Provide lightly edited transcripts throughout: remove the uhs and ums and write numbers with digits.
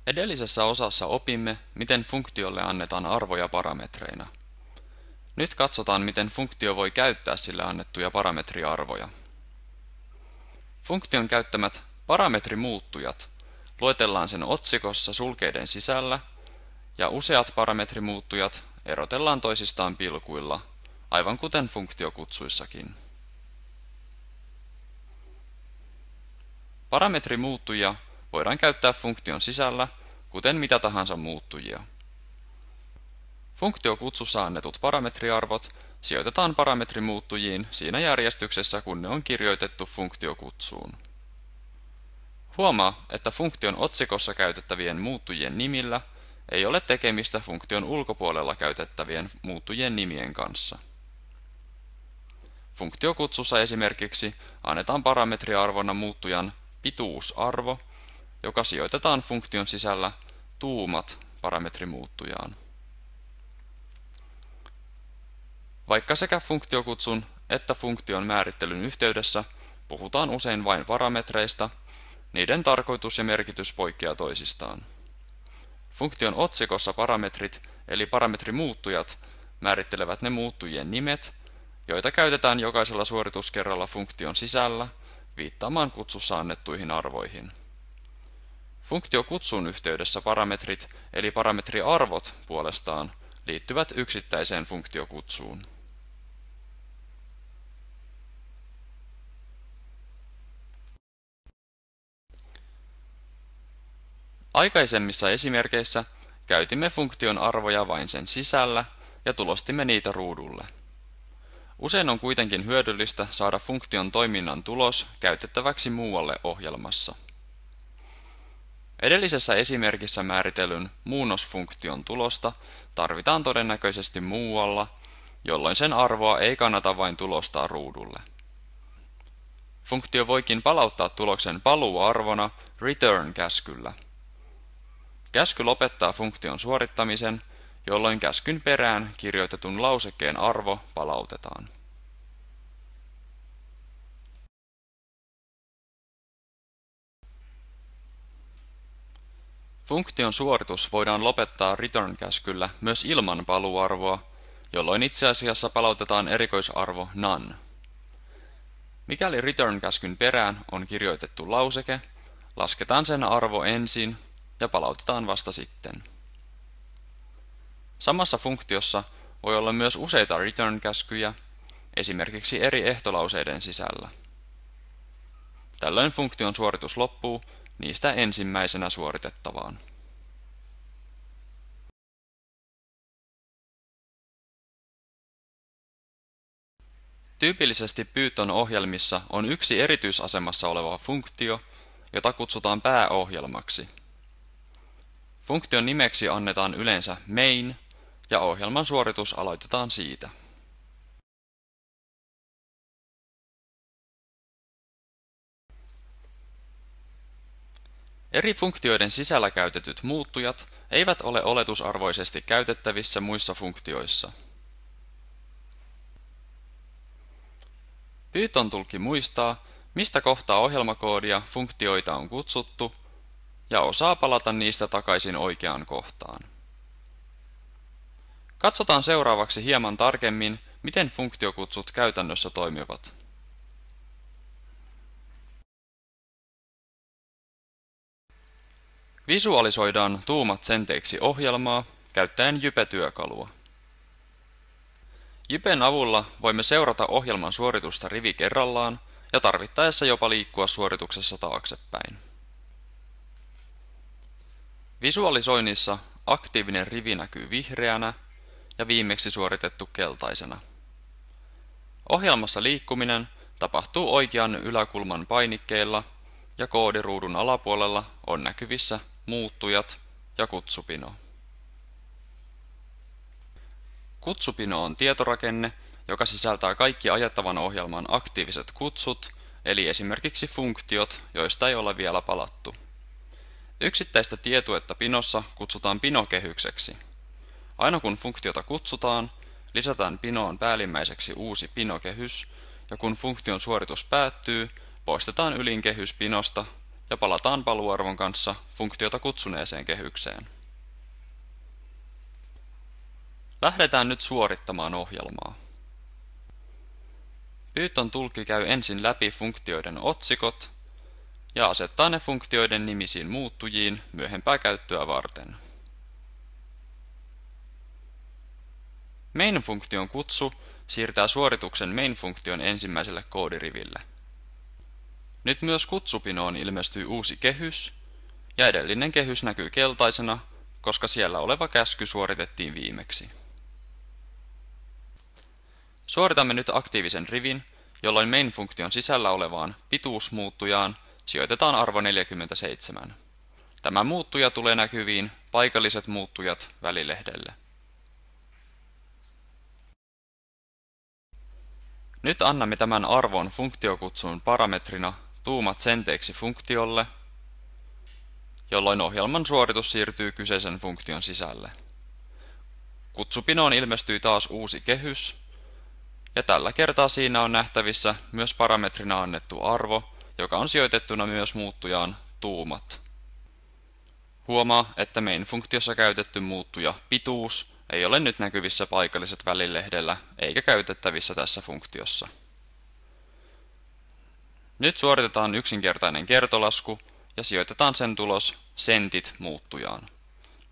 Edellisessä osassa opimme, miten funktiolle annetaan arvoja parametreina. Nyt katsotaan, miten funktio voi käyttää sille annettuja parametriarvoja. Funktion käyttämät parametrimuuttujat luetellaan sen otsikossa sulkeiden sisällä, ja useat parametrimuuttujat erotellaan toisistaan pilkuilla, aivan kuten funktiokutsuissakin. Parametrimuuttujia voidaan käyttää funktion sisällä, kuten mitä tahansa muuttujia. Funktiokutsussa annetut parametriarvot sijoitetaan parametrimuuttujiin siinä järjestyksessä, kun ne on kirjoitettu funktiokutsuun. Huomaa, että funktion otsikossa käytettävien muuttujien nimillä ei ole tekemistä funktion ulkopuolella käytettävien muuttujien nimien kanssa. Funktiokutsussa esimerkiksi annetaan parametriarvona muuttujan pituusarvo, joka sijoitetaan funktion sisällä tuumat parametrimuuttujaan. Vaikka sekä funktiokutsun että funktion määrittelyn yhteydessä puhutaan usein vain parametreista, niiden tarkoitus ja merkitys poikkeaa toisistaan. Funktion otsikossa parametrit eli parametrimuuttujat määrittelevät ne muuttujien nimet, joita käytetään jokaisella suorituskerralla funktion sisällä viittaamaan kutsussa annettuihin arvoihin. Funktiokutsun yhteydessä parametrit eli parametriarvot puolestaan liittyvät yksittäiseen funktiokutsuun. Aikaisemmissa esimerkeissä käytimme funktion arvoja vain sen sisällä ja tulostimme niitä ruudulle. Usein on kuitenkin hyödyllistä saada funktion toiminnan tulos käytettäväksi muualle ohjelmassa. Edellisessä esimerkissä määritellyn muunnosfunktion tulosta tarvitaan todennäköisesti muualla, jolloin sen arvoa ei kannata vain tulostaa ruudulle. Funktio voikin palauttaa tuloksen paluuarvona return-käskyllä. Käsky lopettaa funktion suorittamisen, jolloin käskyn perään kirjoitetun lausekkeen arvo palautetaan. Funktion suoritus voidaan lopettaa return-käskyllä myös ilman paluuarvoa, jolloin itse asiassa palautetaan erikoisarvo none. Mikäli return-käskyn perään on kirjoitettu lauseke, lasketaan sen arvo ensin ja palautetaan vasta sitten. Samassa funktiossa voi olla myös useita return-käskyjä, esimerkiksi eri ehtolauseiden sisällä. Tällöin funktion suoritus loppuu niistä ensimmäisenä suoritettavaan. Tyypillisesti Python-ohjelmissa on yksi erityisasemassa oleva funktio, jota kutsutaan pääohjelmaksi. Funktion nimeksi annetaan yleensä main, ja ohjelman suoritus aloitetaan siitä. Eri funktioiden sisällä käytetyt muuttujat eivät ole oletusarvoisesti käytettävissä muissa funktioissa. Python-tulkki muistaa, mistä kohtaa ohjelmakoodia funktioita on kutsuttu, ja osaa palata niistä takaisin oikeaan kohtaan. Katsotaan seuraavaksi hieman tarkemmin, miten funktiokutsut käytännössä toimivat. Visualisoidaan tuumat senteiksi ohjelmaa käyttäen Jype-työkalua. Jypen avulla voimme seurata ohjelman suoritusta rivi kerrallaan ja tarvittaessa jopa liikkua suorituksessa taaksepäin. Visualisoinnissa aktiivinen rivi näkyy vihreänä ja viimeksi suoritettu keltaisena. Ohjelmassa liikkuminen tapahtuu oikean yläkulman painikkeilla ja koodiruudun alapuolella on näkyvissä muuttujat ja kutsupino. Kutsupino on tietorakenne, joka sisältää kaikki ajettavan ohjelman aktiiviset kutsut, eli esimerkiksi funktiot, joista ei ole vielä palattu. Yksittäistä tietuetta pinossa kutsutaan pinokehykseksi. Aina kun funktiota kutsutaan, lisätään pinoon päällimmäiseksi uusi pinokehys, ja kun funktion suoritus päättyy, poistetaan ylin kehys pinosta ja palataan paluuarvon kanssa funktiota kutsuneeseen kehykseen. Lähdetään nyt suorittamaan ohjelmaa. Python tulkki käy ensin läpi funktioiden otsikot ja asettaa ne funktioiden nimisiin muuttujiin myöhempää käyttöä varten. Main-funktion kutsu siirtää suorituksen main-funktion ensimmäiselle koodiriville. Nyt myös kutsupinoon ilmestyy uusi kehys, ja edellinen kehys näkyy keltaisena, koska siellä oleva käsky suoritettiin viimeksi. Suoritamme nyt aktiivisen rivin, jolloin main-funktion sisällä olevaan pituusmuuttujaan sijoitetaan arvo 47. Tämä muuttuja tulee näkyviin paikalliset muuttujat välilehdelle. Nyt annamme tämän arvon funktiokutsun parametrina tuumat senteeksi funktiolle, jolloin ohjelman suoritus siirtyy kyseisen funktion sisälle. Kutsupinoon ilmestyy taas uusi kehys, ja tällä kertaa siinä on nähtävissä myös parametrina annettu arvo, joka on sijoitettuna myös muuttujaan tuumat. Huomaa, että main-funktiossa käytetty muuttuja pituus ei ole nyt näkyvissä paikalliset välilehdellä eikä käytettävissä tässä funktiossa. Nyt suoritetaan yksinkertainen kertolasku ja sijoitetaan sen tulos sentit muuttujaan.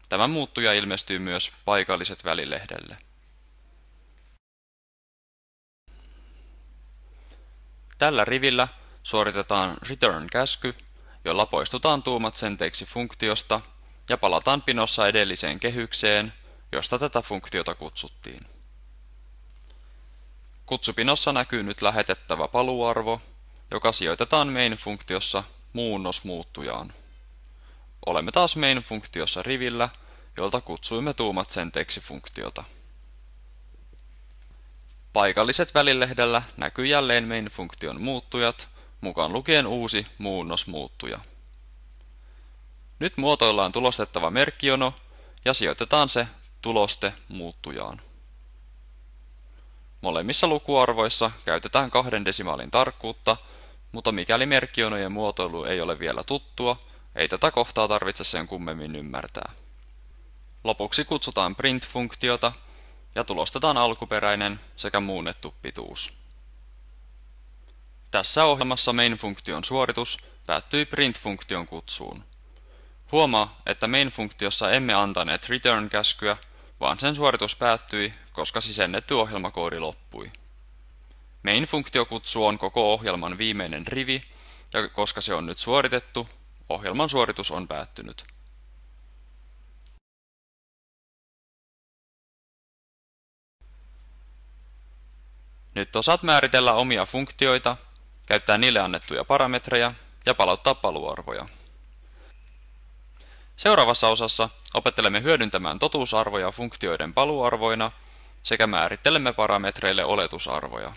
Tämä muuttuja ilmestyy myös paikalliset välilehdelle. Tällä rivillä suoritetaan return-käsky, jolla poistutaan tuumat senteiksi funktiosta ja palataan pinossa edelliseen kehykseen, josta tätä funktiota kutsuttiin. Kutsupinossa näkyy nyt lähetettävä paluuarvo, joka sijoitetaan main-funktiossa muunnosmuuttujaan. Olemme taas main-funktiossa rivillä, jolta kutsuimme tuumat senteiksi funktiota. Paikalliset välilehdellä näkyy jälleen main-funktion muuttujat, mukaan lukien uusi muunnosmuuttuja. Nyt muotoillaan tulostettava merkkijono ja sijoitetaan se tuloste muuttujaan. Molemmissa lukuarvoissa käytetään 2 desimaalin tarkkuutta, mutta mikäli merkkijonojen muotoilu ei ole vielä tuttua, ei tätä kohtaa tarvitse sen kummemmin ymmärtää. Lopuksi kutsutaan print-funktiota ja tulostetaan alkuperäinen sekä muunnettu pituus. Tässä ohjelmassa main-funktion suoritus päättyi print-funktion kutsuun. Huomaa, että main-funktiossa emme antaneet return-käskyä, vaan sen suoritus päättyi, koska sisennetty ohjelmakoodi loppui. Main-funktiokutsu on koko ohjelman viimeinen rivi, ja koska se on nyt suoritettu, ohjelman suoritus on päättynyt. Nyt osaat määritellä omia funktioita, käyttää niille annettuja parametreja ja palauttaa paluuarvoja. Seuraavassa osassa opettelemme hyödyntämään totuusarvoja funktioiden paluuarvoina sekä määrittelemme parametreille oletusarvoja.